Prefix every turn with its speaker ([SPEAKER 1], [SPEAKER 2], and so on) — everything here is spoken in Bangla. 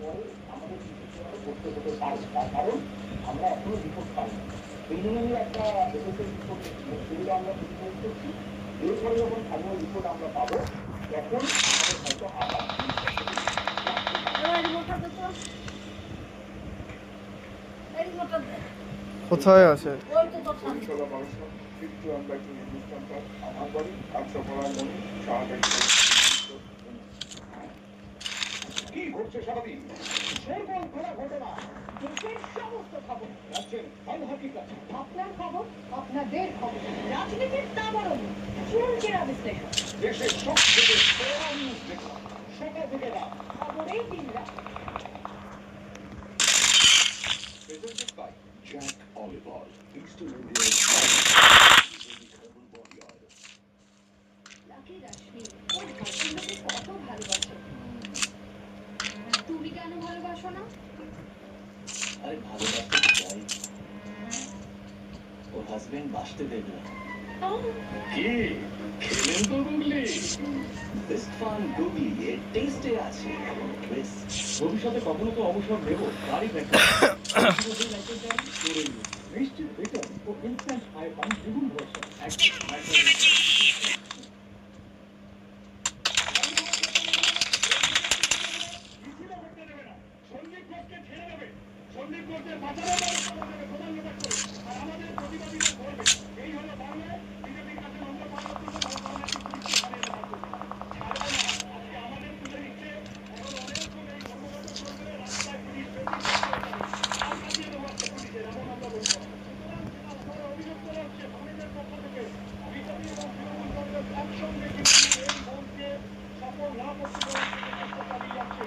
[SPEAKER 1] পরে আমাদের কিছু করতে হতে পারে, তার কারণ আমরা এখনো রিপোর্ট পাইনি। প্রিলিমিনারি একটা এসএসএল রিপোর্ট সেগুলো আমরা প্রিপেয়ার করছি। এরপরে যখন ফাইনাল রিপোর্ট আমরা পাবো তখন আমাদের হয়তো আবার
[SPEAKER 2] কোথায় আছে?
[SPEAKER 1] আমার বাড়ি কাঁচরাপাড়ার মনে সাহায্য কি ঘটছে সারাদিন? সকল ঘোরা ঘটনা, দেশের সমস্ত খবর, রাজ্যের হাল হাকিকত, আপনার খবর, আপনাদের খবর, রাজনীতির দাবরণ, চুলচেরা বিশ্লেষণ, দেশের সব থেকে বড় নিউজ দেখা, সকাল থেকে রাত, খবরেই দিন রাত। Presented by Jack Olive Oil, Eastern India's herbal body oil. Lucky Rashmi, ওর হাজবেন্ডকে কত ভালোবাসো। তুমি কেন ভালোবাসো না?
[SPEAKER 3] আরে ভালোবাসতে চাই, ওর হাজবেন্ড বাসতে দেবে না। কি খেলেন তো গুগলি? বেস্ট ফান গুগলি এর টেস্টে আছে বেস্ট। ভবিষ্যতে কখনো তো অবসর নেব, গাড়ি ব্যাখ্যা
[SPEAKER 1] নিশ্চিত রিটার্ন ও ইনস্ট্যান্ট আয় পান দ্বিগুণ ভরসা। সন্দীপ ঘোষকে বাঁচানোর ব্যবস্থা করবে প্রধান নেতা করে, আর আমাদের প্রতিবাদীদের করবে। এই হলো বাংলায় বিজেপির কাছে আমরা পার্বত্য আজকে আমাদের তুলে নিচ্ছে। এখন অনেক লোক এই ধর্মগত করবে, রাস্তায় পুলিশ আর কাটিয়ে দেবো একটা পুলিশের, এমন আমরা বলবো। সুতরাং আপনারা অভিযোগ করা হচ্ছে বামেদের পক্ষ থেকে বিজেপি এবং তৃণমূল কংগ্রেস একসঙ্গে কিন্তু এই ভোটকে সফল না করতে দেওয়ার জন্য চেষ্টা চালিয়ে যাচ্ছে।